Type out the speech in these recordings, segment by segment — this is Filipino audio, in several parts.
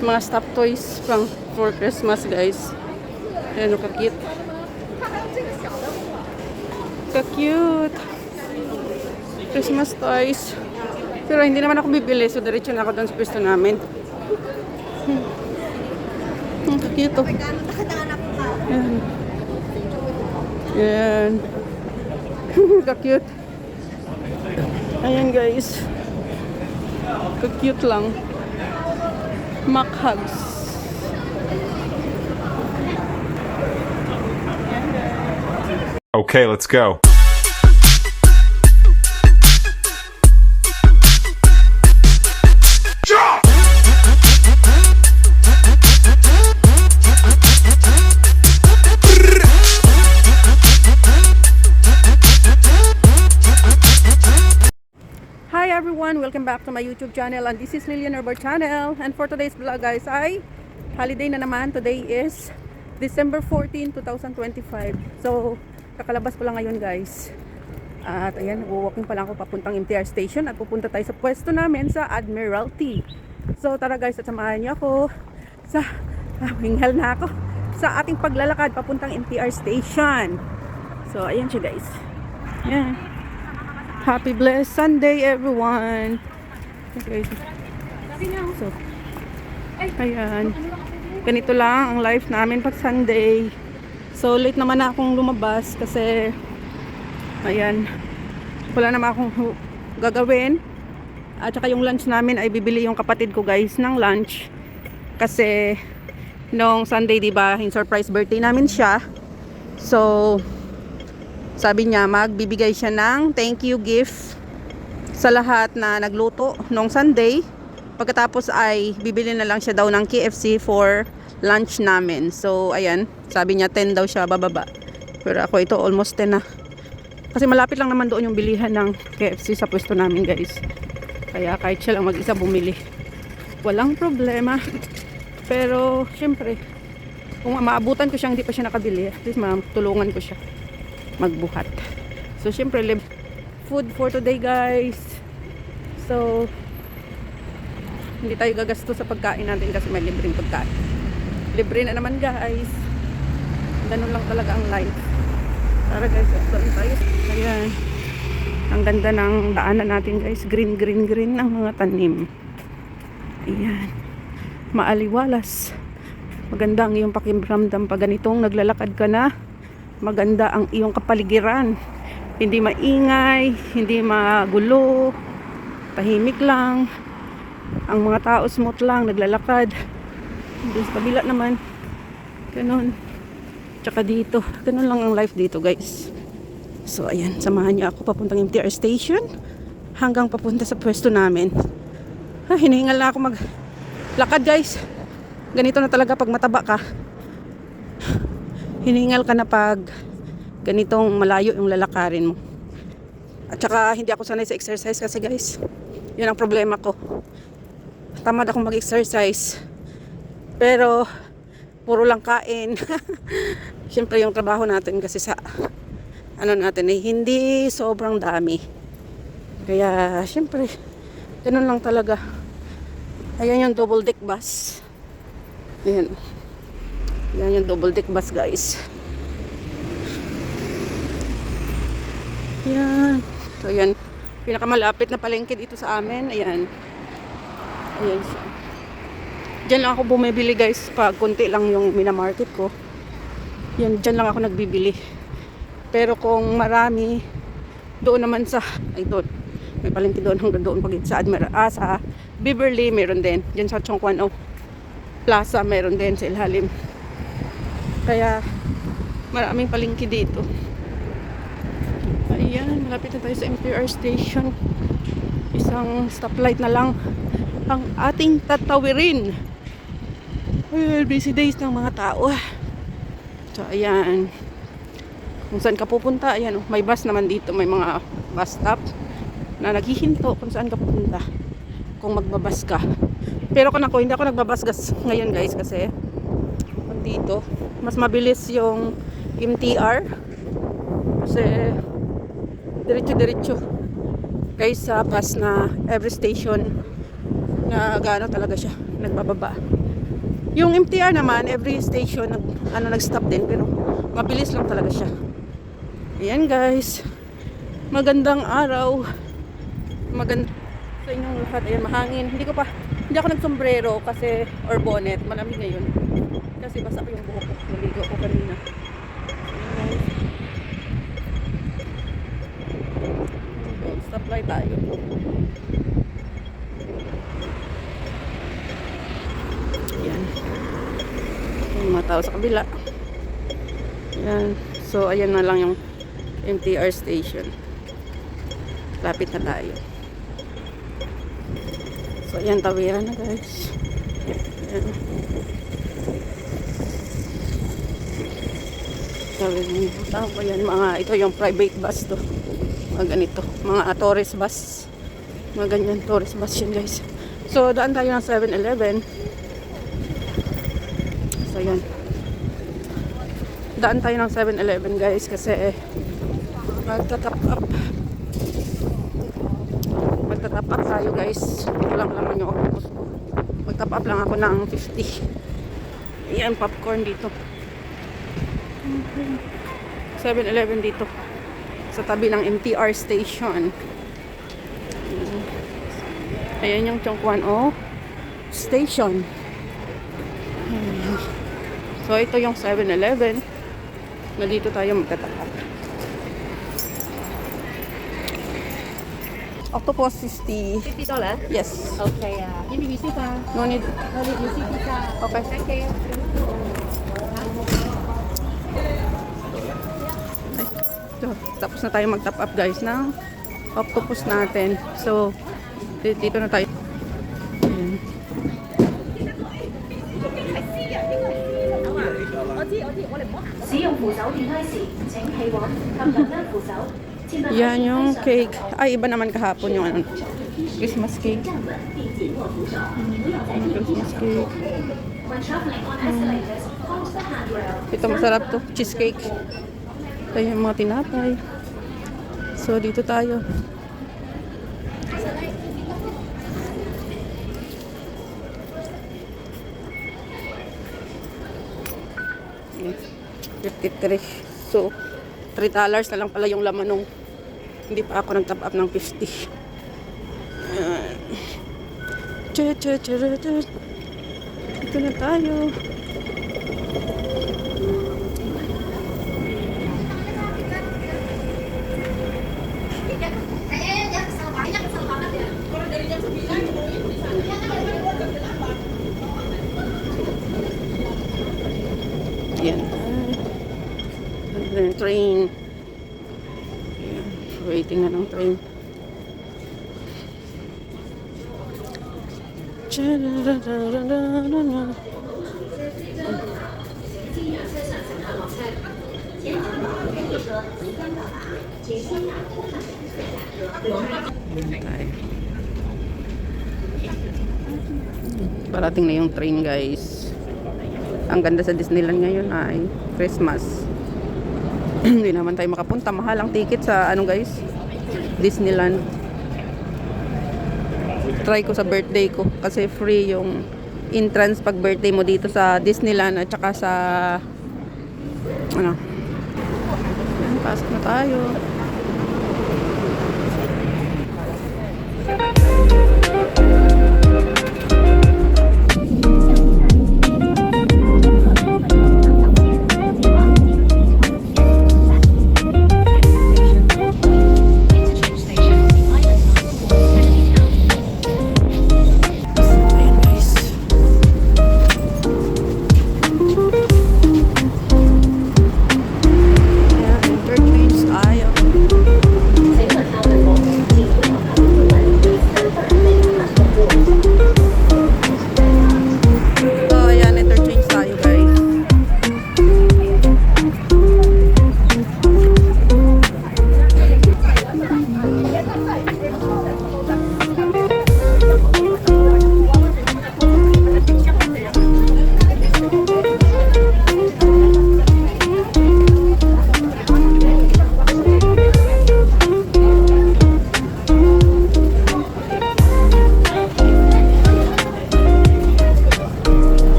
Mga stuffed toys pang for Christmas, guys. Ayan, ka-cute. Ka-cute. Christmas toys. Pero hindi naman ako bibili, so diretso na ako doon sa pwesto namin. Ka-cute to. Ayan. Ayan. Ka-cute. Ayan, guys. Ka-cute lang. Mac hugs. Okay, let's go. Hi everyone! Welcome back to my YouTube channel, and this is Lilian Herbert channel. And for today's vlog, guys, ay holiday na naman. Today is December 14, 2025. So, kakalabas ko lang ngayon, guys. At ayan, walking pa lang ako papuntang MTR station at pupunta tayo sa pwesto namin sa Admiralty. So, tara guys, at samahan niyo ako sa hingal na ako sa ating paglalakad papuntang MTR station. So, ayan siya, guys. Ayan. Happy blessed Sunday, everyone. Okay. So, ayan. Ganito lang ang life namin pag Sunday. So, late naman na akong lumabas kasi, ayan, wala naman akong gagawin. At saka yung lunch namin ay bibili yung kapatid ko, guys, ng lunch. Kasi, nung Sunday, diba, yung surprise birthday namin siya. So, sabi niya, magbibigay siya ng thank you gift sa lahat na nagluto nung Sunday. Pagkatapos ay bibili na lang siya daw ng KFC for lunch namin. So, ayan, sabi niya 10 daw siya bababa. Pero ako ito almost 10 na. Kasi malapit lang naman doon yung bilihan ng KFC sa pwesto namin, guys. Kaya kahit siya lang mag-isa bumili, walang problema. Pero, syempre, kung maabutan ko siya, hindi pa siya nakabili, at least matulungan ko siya magbuhat. So, syempre, food for today, guys. So, hindi tayo gagasto sa pagkain natin kasi may libreng pagkain. Libre na naman, guys. Ganun lang talaga ang life. Tara, guys, doon tayo. Ayan. Ang ganda ng daanan natin, guys. Green, green, green ang mga tanim. Ayan. Maaliwalas. Maganda ang iyong pakiramdam pag ganitong naglalakad ka na. Maganda ang iyong kapaligiran. Hindi maingay, hindi magulo, tahimik lang. Ang mga tao smooth lang, naglalakad. Doon sa kabila naman, ganun. Tsaka dito, ganun lang ang life dito, guys. So, ayan, samahan niyo ako papuntang MTR station hanggang papunta sa pwesto namin. Hinihingal na ako maglakad, guys. Ganito na talaga pag mataba ka. Hiningal ka na pag ganitong malayo yung lalakarin mo. At saka hindi ako sanay sa exercise kasi, guys, yun ang problema ko. Tamad akong mag-exercise, pero puro lang kain. Siyempre yung trabaho natin kasi sa ano natin eh, hindi sobrang dami. Kaya siyempre ganun lang talaga. Ayan yung double deck bus. Ayan. Yan yung double deck bus, guys. Yan. So, yan. Pinakamalapit na palengke dito sa amin. Ayan. Ayan siya. Diyan lang ako bumibili, guys. Pag konti lang yung minamarket ko. Yan, diyan lang ako nagbibili. Pero kung marami, doon naman sa, ay doon. May palengke doon hanggang doon pag sa sa Beverly, meron din. Diyan sa Chongquan Plaza, meron din sa ilalim. Kaya maraming palengke dito. Ayan, malapit na tayo sa MTR station. Isang stoplight na lang ang ating tatawirin. Well, busy days ng mga tao. So, ayan. Kung saan ka pupunta, ayan, may bus naman dito. May mga bus stop na naghihinto kung saan ka pupunta. Kung magbabas ka. Pero kung ako, hindi ako nagbabas ngayon, guys, kasi dito mas mabilis yung MTR kasi diretso kaysa bus na every station na gaano talaga siya nagbababa. Yung MTR naman, every station nag-stop din, pero mabilis lang talaga siya. Ayan guys, magandang araw, maganda sa inyong lahat. Ayan, mahangin. Hindi ako nagsombrero kasi, or bonnet, malamig ngayon kasi basa ko yung buhok ko, naligo ako kanina. Ayan, supply tayo. Ayan, yung mga tao sa kabila. Ayan. So, ayan na lang yung MTR station. Lapit na tayo. So, ayan, tawiran na guys. Ayan. Tawiran na. Tama yan, ito yung private bus to. Mga ganito. Mga tourist bus. Mga ganyan, tourist bus yun guys. So, daan tayo ng 7-Eleven. So, ayan. Daan tayo ng 7-Eleven guys kasi magta-top up tayo guys. Walang laman yung octopus. Mag-top up lang ako ng 50. Ayan, popcorn dito. 7-Eleven dito sa tabi ng MTR station. Ayan yung Chongquan station. So ito yung 7-Eleven na dito tayo magtatap up. Octopus $50. $50? Yes. Okay, you need receipt No need. No need receipt Okay. Thank you. Ay, ito. Tapos na tayo mag-top up guys ng octopus natin. So, dito na tayo. Ayan. 使用扶手電梯時，請企穩及緊握扶手。 Yan yung cake. Ay, iba naman kahapon yung Christmas cake. Christmas cake. Ito masarap to. Cheesecake. Ito yung mga tinapay. So, dito tayo. $53. So, $3 na lang pala yung laman nung hindi pa ako nag-top up ng 50. Ito na tayo. Yan. Train. Ayan. Waiting na ng train. Parating na yung train guys. Ang ganda sa Disneyland ngayon ay Christmas. Hindi naman tayo makapunta. Mahal ang ticket sa guys, Disneyland. Try ko sa birthday ko kasi free yung entrance pag birthday mo dito sa Disneyland at saka sa pasok na tayo. Entertains tayo.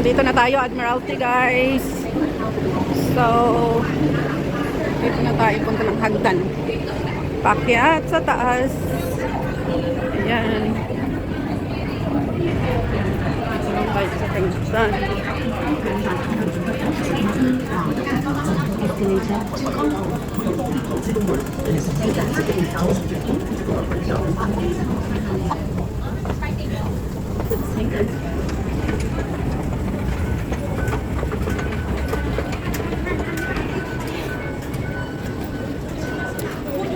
Dito na tayo, Admiralty guys. So, dito na tayo punta ng hagdan. Pakyat sa taas. Ayan. Dito lang tayo sa hagdan.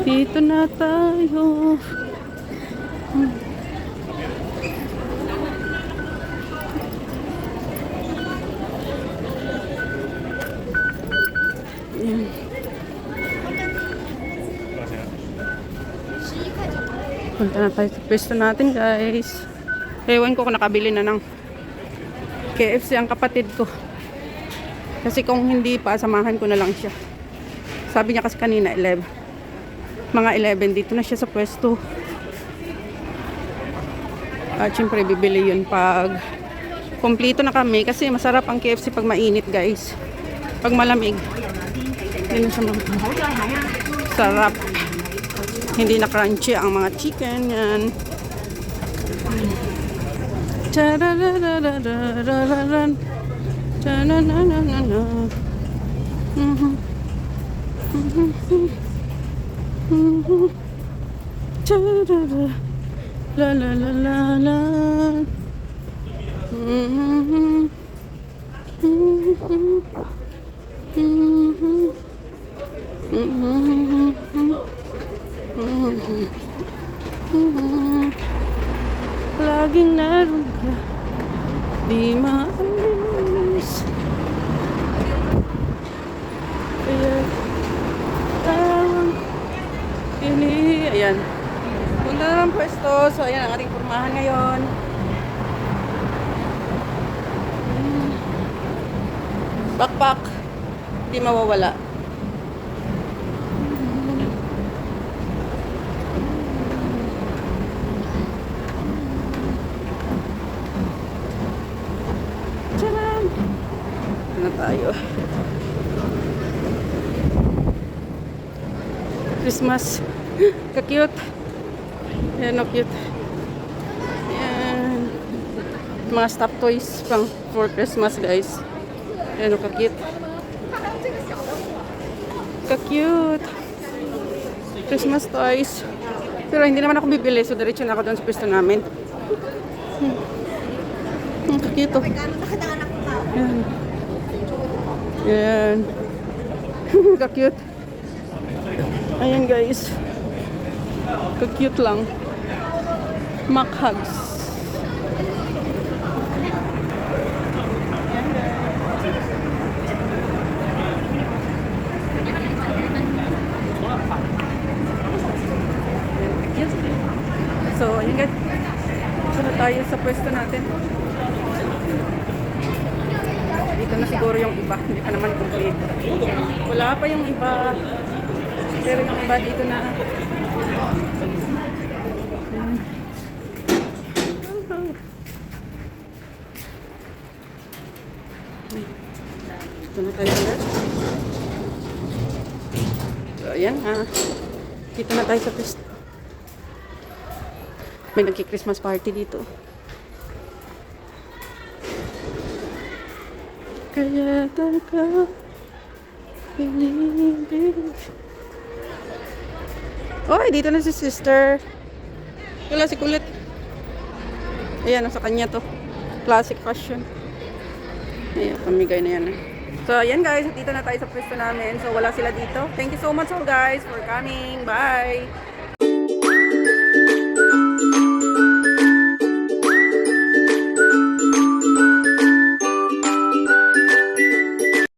Dito na tayo. Ayan. Punta na tayo sa pwesto natin guys. Ewan ko kung nakabili na ng KFC ang kapatid ko. Kasi kung hindi pa, samahan ko na lang siya. Sabi niya kasi kanina 11. Mga 11 dito na siya sa pwesto. At syempre bibili yun pag kumplito na kami. Kasi masarap ang KFC pag mainit guys. Pag malamig, hindi na siya sarap. Hindi na crunchy ang mga chicken yan. Chararararararan. Chanananana. Charara. La la la la la. Laging naroon ka, di maalis. Kaya tawang pili. Ayan, punta na ng pwesto. So ayan ang ating pormahan ngayon. Backpack, di mawawala. Tcharam! Na tayo. Christmas. Ka-cute. Ayan o, cute. Ayan. Mga stuffed toys pang for Christmas guys. Ayan o, ka-cute. Ka-cute. Christmas toys. Pero hindi naman ako bibili. So, diretso na ako doon sa pwesto namin. Ka-cute o. Ayan. Ayan. Ka-cute. Ayan guys. Ka-cute lang. Mac hugs. So, ayan guys. Ito na tayo sa pwesto natin. Dito na siguro yung iba. Hindi pa naman complete. Wala pa yung iba. Pero yung iba dito na. Ito na tayo ulit. So, ayan ha. Dito na tayo sa pwesto. May nagki-Christmas party dito. Kaya taka pinibig. Oy, dito na si sister. Wala si kulit. Ayan, sa kanya to. Classic fashion. Ayan, pamigay na yan. So, ayan guys. Dito na tayo sa pwesto namin. So, wala sila dito. Thank you so much all guys for coming. Bye!